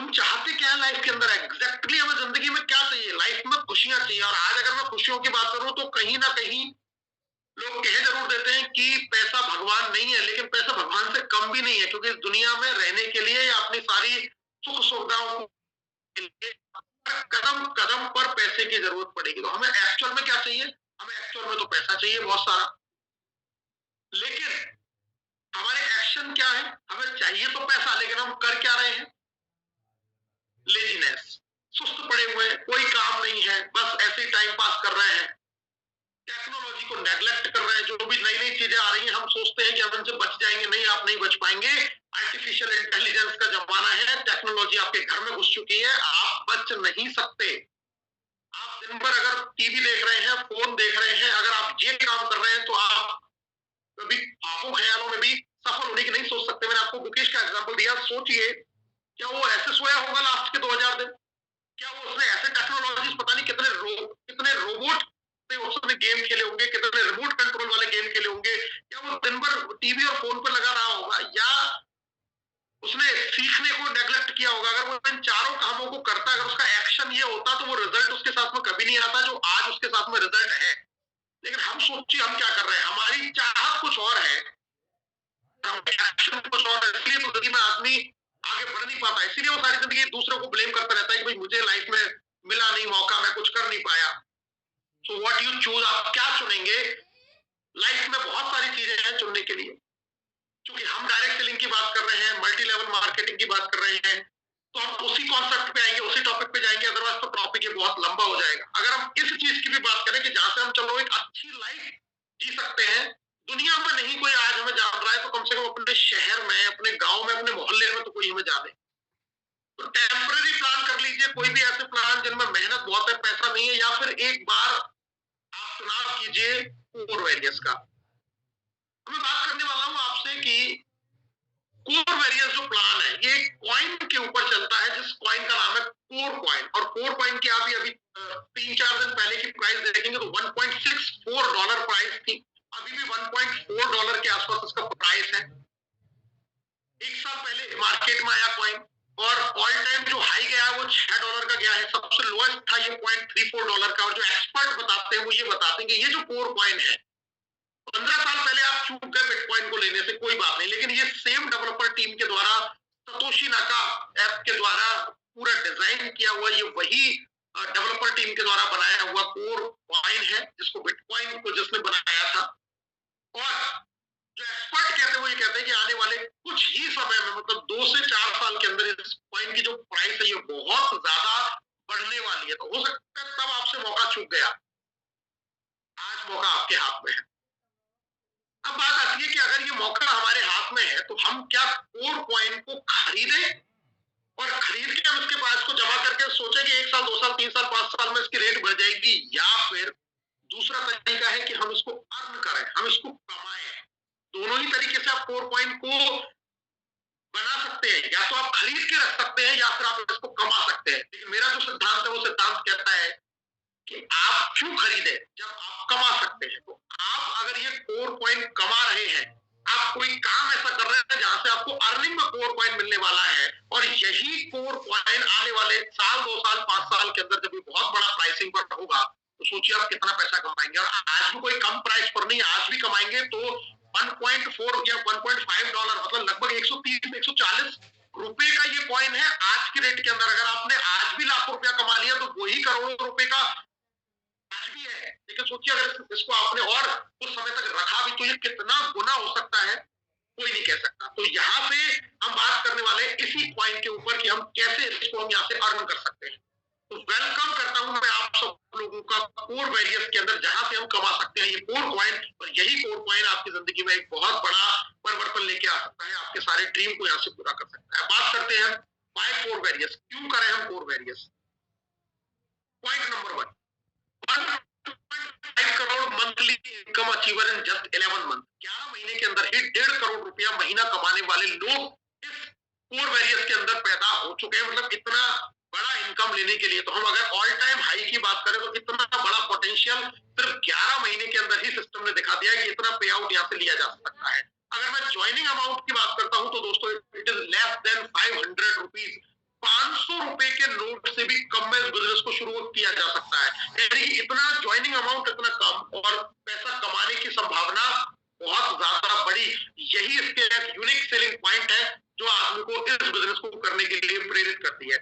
हम चाहते क्या है लाइफ के अंदर, एग्जैक्टली हमें जिंदगी में क्या चाहिए, लाइफ में खुशियां चाहिए। और आज अगर मैं खुशियों की बात करूं तो कहीं ना कहीं लोग कह जरूर देते हैं कि पैसा भगवान नहीं है, लेकिन पैसा भगवान से कम भी नहीं है, क्योंकि इस दुनिया में रहने के लिए या अपनी सारी सुख सुविधाओं के लिए कदम कदम पर पैसे की जरूरत पड़ेगी। तो हमें एक्चुअल में क्या चाहिए? हमें एक्चुअल में तो पैसा चाहिए बहुत सारा, लेकिन हमारे एक्शन क्या है? हमें चाहिए तो पैसा, लेकिन हम कर क्या रहे हैं? लेजीनेस, सुस्त पड़े हुए, कोई काम नहीं है, बस ऐसे ही टाइम पास कर रहे हैं, टेक्नोलॉजी को नेग्लेक्ट कर रहे हैं। जो भी नई नई चीजें आ रही हैं हम सोचते हैं कि हम इनसे बच जाएंगे, नहीं आप नहीं बच पाएंगे। आर्टिफिशियल इंटेलिजेंस का जमाना है, टेक्नोलॉजी आपके घर में घुस चुकी है, आप बच नहीं सकते। आप दिन भर अगर टीवी देख रहे हैं, फोन देख रहे हैं, अगर आप ये काम कर रहे हैं तो आप कभी ख्वाबों ख्यालों में भी सफल होने की नहीं सोच सकते। मैंने आपको मुकेश का एग्जाम्पल दिया, सोचिए क्या वो ऐसे सोया होगा लास्ट के 2000 दिन? क्या वो उसने ऐसे टेक्नोलॉजीज पता नहीं कितने रोबोट उसने गेम खेले होंगे, कितने रिमोट कंट्रोल वाले गेम खेले होंगे, या वो दिन भर टीवी और फोन पर लगा रहा होगा, या उसने सीखने को नेग्लेक्ट किया होगा? अगर वो इन चारों कामों को करता, अगर उसका एक्शन ये होता, तो वो रिजल्ट उसके साथ में कभी नहीं आता जो आज उसके साथ में रिजल्ट है। लेकिन हम सोचिए हम क्या कर रहे हैं, हमारी चाहत कुछ और है, एक्शन कुछ और है, इसलिए तो जिंदगी में आदमी आगे बढ़ नहीं पाता। इसीलिए वो सारी जिंदगी दूसरों को ब्लेम करता रहता है कि भाई मुझे लाइफ में मिला नहीं मौका, मैं कुछ कर नहीं पाया। सो व्हाट यू चूज, आप क्या चुनेंगे? लाइफ में बहुत सारी चीजें हैं चुनने के लिए। क्योंकि हम डायरेक्ट सेलिंग की बात कर रहे हैं, मल्टी लेवल मार्केटिंग की बात कर रहे हैं, तो हम उसी कॉन्सेप्ट पे आएंगे, उसी टॉपिक पे जाएंगे, अदरवाइज तो टॉपिक ये बहुत लंबा हो जाएगा। अगर हम इस चीज की भी बात करें कि जहां से हम चलो एक अच्छी लाइफ जी सकते हैं, दुनिया में नहीं कोई आज हमें जान रहा है, तो कम से कम अपने शहर में, अपने गांव में, अपने मोहल्ले में तो कोई हमें जाने। तो टेम्पररी प्लान कर लीजिए, कोई भी ऐसे प्लान जिनमें मेहनत बहुत है, पैसा नहीं है, या फिर एक बार आप चुनाव कीजिए कोर वेरियस का। मैं बात करने वाला हूं आपसे कि कोर वेरियस जो प्लान है, ये कॉइन के ऊपर चलता है, जिस कॉइन का नाम है कोर कॉइन। और कोर कॉइन की आप अभी 3-4 दिन पहले की प्राइस देखेंगे तो $1.64 प्राइस थी, अभी भी $1.4 के आसपास इसका प्राइस है। एक साल पहले मार्केट में आया कॉइन, और ऑल टाइम जो हाई गया वो $6 का गया है, सबसे लोएस्ट था ये $0.34 का। और जो एक्सपर्ट बताते हैं वो ये बताते हैं कि ये जो कोर कॉइन है, 15 साल पहले आप चूक गए बिटकॉइन को लेने से, कोई बात नहीं, लेकिन ये सेम डेवलपर टीम के द्वारा, सतोशी नाका ऐप के द्वारा पूरा डिजाइन किया हुआ, ये वही डेवलपर टीम के द्वारा बनाया हुआ कोर कॉइन है, जिसको बिटकॉइन को जिसने बनाया था। और जो एक्सपर्ट कहते हैं वो ये कहते हैं कि आने वाले कुछ ही समय में, मतलब 2 से 4 साल के अंदर, इस कॉइन की जो प्राइस है ये बहुत ज्यादा बढ़ने वाली है। तो हो सकता है तब आपसे मौका चूक गया, आज मौका आपके हाथ में है। अब बात आती है कि अगर ये मौका हमारे हाथ में है, तो हम क्या कोर कॉइन को खरीदें, और खरीद के हम इसके पास को जमा करके सोचे कि 1 साल 2 साल 3 साल 5 साल में इसकी रेट बढ़ जाएगी, या फिर दूसरा तरीका है कि हम इसको अर्न करें, हम इसको कमाएं। दोनों ही तरीके से आप कोर कॉइन को बना सकते हैं, या तो आप खरीद के रख सकते हैं, या फिर आप इसको कमा सकते हैं। लेकिन मेरा जो सिद्धांत है वो सिद्धांत कहता है कि आप क्यों खरीदे जब आप कमा सकते हैं। तो आप अगर ये कोर कॉइन कमा रहे हैं, आप कोई काम ऐसा कर रहे हैं जहां से आपको अर्निंग में कोर कॉइन मिलने वाला है, और यही कोर कॉइन आने वाले साल 2 साल 5 साल के अंदर जब ये बहुत बड़ा प्राइसिंग पर होगा, तो सोचिए आप कितना पैसा कमाएंगे। और आज भी कोई कम प्राइस पर नहीं, आज भी कमाएंगे तो 1.4 या $1.5, मतलब लगभग 130-140 रुपए का ये कॉइन है आज की रेट के अंदर। अगर आपने आज भी लाखों रुपया कमा लिया, तो वही करोड़ों रुपए का आज भी है। लेकिन सोचिए अगर इसको आपने और कुछ समय तक रखा भी, तो ये कितना गुना हो सकता है, कोई नहीं कह सकता। तो यहाँ से हम बात करने वाले इसी पॉइंट के ऊपर कि हम कैसे इसको हम यहाँ से अर्न कर सकते हैं। तो वेलकम करता हूं मैं आप सब लोगों का कोर वेरियस के अंदर, जहां से हम कमा सकते हैं ये कोर कॉइन। और यही कोर कॉइन आपकी जिंदगी में एक बहुत बड़ा परिवर्तन लेके आ सकता है, आपके सारे ड्रीम को यहाँ से पूरा कर सकता है। बात करते हैं बाय कोर वेरियस, क्यों करें हम core various. Point number 1, 1.5 crore monthly income achiever in just 11 month. 11 महीने के अंदर ही 1.5 करोड़ रुपया महीना कमाने वाले लोग इस कोर वेरियस के अंदर पैदा हो चुके हैं। मतलब इतना बड़ा इनकम लेने के लिए, तो हम अगर ऑल टाइम हाई की बात करें, तो इतना बड़ा पोटेंशियल सिर्फ 11 महीने के अंदर ही सिस्टम ने दिखा दिया है कि इतना पे आउट यहाँ से लिया जा सकता है। अगर मैं ज्वाइनिंग अमाउंट की बात करता हूं, तो दोस्तों it is less than 500 rupees ₹500 के नोट से भी कम में इस बिजनेस को शुरू किया जा सकता है। यानी कि इतना ज्वाइनिंग अमाउंट इतना कम और पैसा कमाने की संभावना बहुत ज्यादा बड़ी। यही इसके एक यूनिक सेलिंग पॉइंट है जो आदमी को इस बिजनेस को करने के लिए प्रेरित करती है।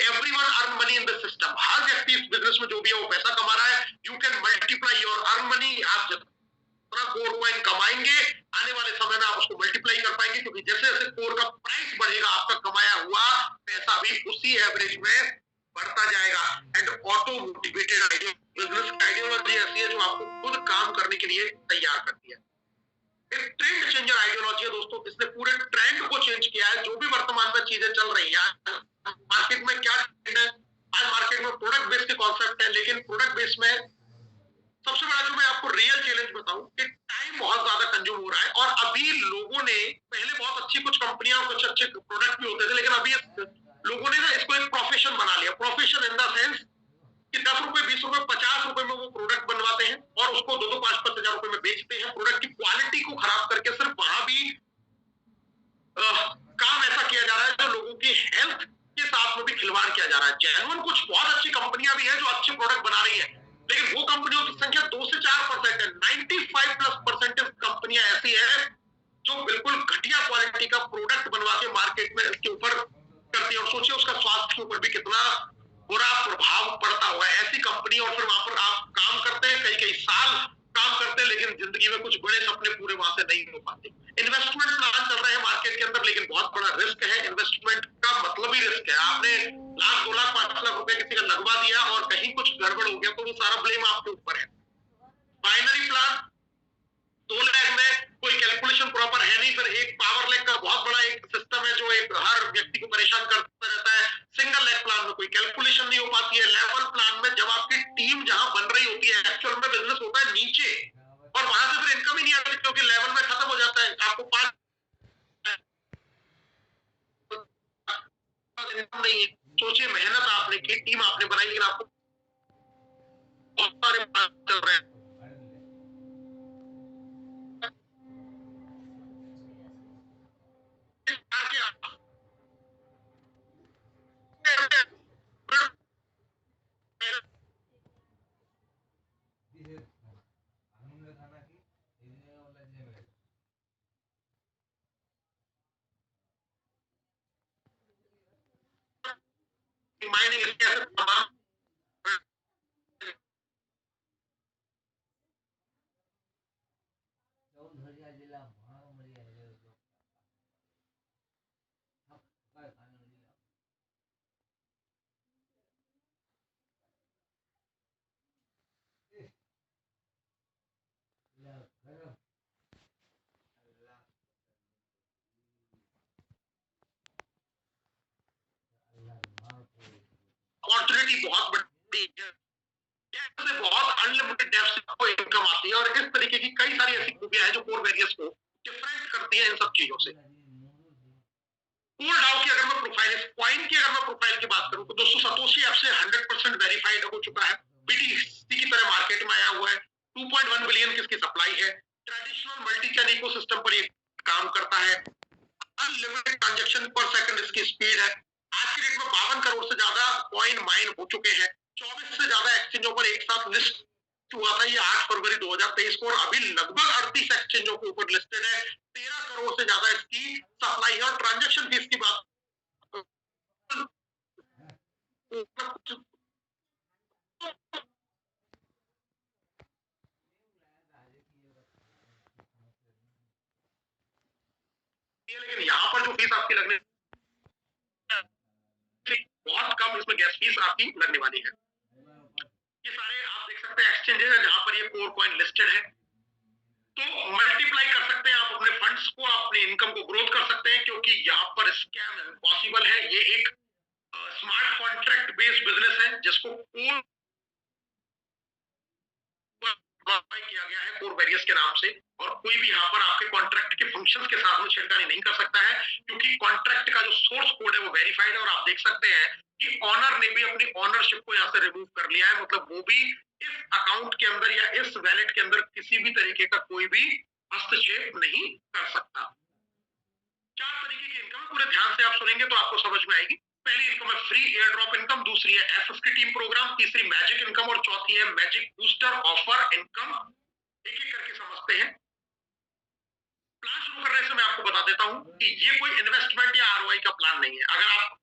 Everyone earn money in the system. हर व्यक्ति इस बिजनेस में जो भी है वो पैसा कमा रहा है। You can multiply your earn money. आप जितना कोर कॉइन कमाएंगे आने वाले समय में आप उसको मल्टीप्लाई कर पाएंगे, क्योंकि जैसे जैसे कोर का प्राइस बढ़ेगा आपका कमाया हुआ पैसा भी उसी एवरेज में बढ़ता जाएगा। And auto motivated business ideology ऐसी है जो आपको खुद काम करने के लिए तैयार करती है। एक ट्रेंड चेंजर आइडियोलॉजी है दोस्तों, इसने पूरे ट्रेंड को चेंज किया है। जो भी वर्तमान में चीजें चल रही हैं मार्केट में, क्या ट्रेंड है आज मार्केट में? प्रोडक्ट बेस के कॉन्सेप्ट है, लेकिन प्रोडक्ट बेस में सबसे बड़ा जो मैं आपको रियल चैलेंज बताऊं कि टाइम बहुत ज्यादा कंज्यूम हो रहा है। और अभी लोगों ने, पहले बहुत अच्छी कुछ कंपनियां कुछ अच्छे प्रोडक्ट भी होते थे, लेकिन अभी लोगों ने ना इसको एक प्रोफेशन बना लिया। प्रोफेशन इन द सेंस कि 10 रुपए, 20 रुपए, 50 रुपए में वो प्रोडक्ट बनवाते हैं और उसको 2-2, 5-5 हजार रुपए में बेचते हैं। प्रोडक्ट की क्वालिटी को खराब करके सिर्फ वहां भी काम ऐसा किया जा रहा है जो लोगों की हेल्थ के साथ में भी खिलवाड़ किया जा रहा है। जेन्युइन कुछ बहुत अच्छी कंपनियां भी हैं जो अच्छे प्रोडक्ट बना रही हैं, लेकिन वो कंपनियों की संख्या 2 से 4% है। 95+% कंपनियां ऐसी है जो बिल्कुल घटिया क्वालिटी का प्रोडक्ट बनवा के मार्केट में इसके ऊपर करती है। और सोचिए उसका स्वास्थ्य के ऊपर भी कितना बुरा प्रभाव पड़ता हुआ है ऐसी कंपनी। और फिर वहां पर आप काम करते हैं, कई कई साल काम करते हैं, लेकिन जिंदगी में कुछ बड़े सपने पूरे वहां से नहीं हो पाते। इन्वेस्टमेंट प्लान चल रहे हैं मार्केट के अंदर, लेकिन बहुत बड़ा रिस्क है। इन्वेस्टमेंट का मतलब ही रिस्क है। आपने लाख, 2 लाख, 5 लाख रुपए किसी का लगवा दिया और कहीं कुछ गड़बड़ हो गया तो वो सारा ब्लेम आपके ऊपर है। बाइनरी प्लान 2 लाख में कोई कैलकुलेशन प्रॉपर है नहीं। फिर एक पावर लेग का बहुत बड़ा एक सिस्टम है जो एक हर व्यक्ति को परेशान करता रहता है। सिंगल लेग प्लान में कोई कैलकुलेशन नहीं हो पाती है। लेवल प्लान में जब आपकी टीम जहां बन रही होती है, एक्चुअल में बिजनेस होता है नीचे और वहां से फिर इनकम ही नहीं आती, क्योंकि लेवल में खत्म हो जाता है। आपको 5 इनकम नहीं है। सोचिए मेहनत आपने की, टीम आपने बनाई, लेकिन आपको बहुत सारे चल रहे हैं। माइनिंग इसके ऐसे तमाम अपॉर्चुनिटी बहुत बड़ी है। से बहुत अनलिमिटेड डेप्थ से आपको इनकम आती है। और इस तरीके की कई सारी ऐसी खूबियां हैं जो कोर वेरियस को डिफरेंट करती है इन सब चीजों से। कोर डाउ की अगर मैं प्रोफाइल, कॉइन की अगर मैं प्रोफाइल की बात करूं तो दोस्तों सतोशी ऐप से 100% वेरीफाइड हो चुका है। बीटीसी की तरह मार्केट में आया हुआ है। 2.1 बिलियन की इसकी सप्लाई है। ट्रेडिशनल मल्टी चैन इकोसिस्टम पर ये काम करता है। अनलिमिटेड ट्रांजैक्शन पर सेकंड इसकी स्पीड है। आज की डेट में 52 करोड़ से ज्यादा कॉइन माइन हो चुके हैं। 24 से ज्यादा एक्सचेंजों पर एक साथ लिस्ट हुआ था ये 8 फरवरी 2023 को, और अभी लगभग 38 एक्सचेंजों के ऊपर लिस्टेड है। 13 करोड़ से ज्यादा इसकी सप्लाई है। और ट्रांजैक्शन फीस की बात लेकिन यहाँ पर जो फीस आपकी लगने बहुत कम, इसमें गैस फीस आपकी लगने वाली है। ये सारे आप देख सकते हैं एक्सचेंजेस है जहां पर ये कोर कॉइन लिस्टेड है। तो मल्टीप्लाई कर सकते हैं आप अपने फंड्स को, अपने इनकम को ग्रोथ कर सकते हैं, क्योंकि यहाँ पर स्कैम पॉसिबल है। ये एक स्मार्ट कॉन्ट्रैक्ट बेस्ड बिजनेस है जिसको कोर किया गया है कोर वेरियस के नाम से। और कोई भी यहाँ पर आपके कॉन्ट्रैक्ट के फंक्शंस के साथ में छेड़खानी नहीं कर सकता है, क्योंकि कॉन्ट्रैक्ट का जो सोर्स कोड है वो वेरीफाइड है। और आप देख सकते हैं कि ऑनर ने भी अपनी ऑनरशिप को यहाँ से रिमूव कर लिया है। मतलब वो भी इस अकाउंट के अंदर या इस वैलेट के अंदर किसी भी तरीके का कोई भी हस्तक्षेप नहीं कर सकता। 4 तरीके की इनकम, पूरे ध्यान से आप सुनेंगे तो आपको समझ में आएगी। पहली इनकम है दूसरी है एफ टीम प्रोग्राम, तीसरी मैजिक इनकम और चौथी है मैजिक बूस्टर ऑफर इनकम। एक एक करके समझते हैं। प्लान शुरू करने से मैं आपको बता देता हूं कि ये कोई इन्वेस्टमेंट या आरओआई का प्लान नहीं है। अगर आप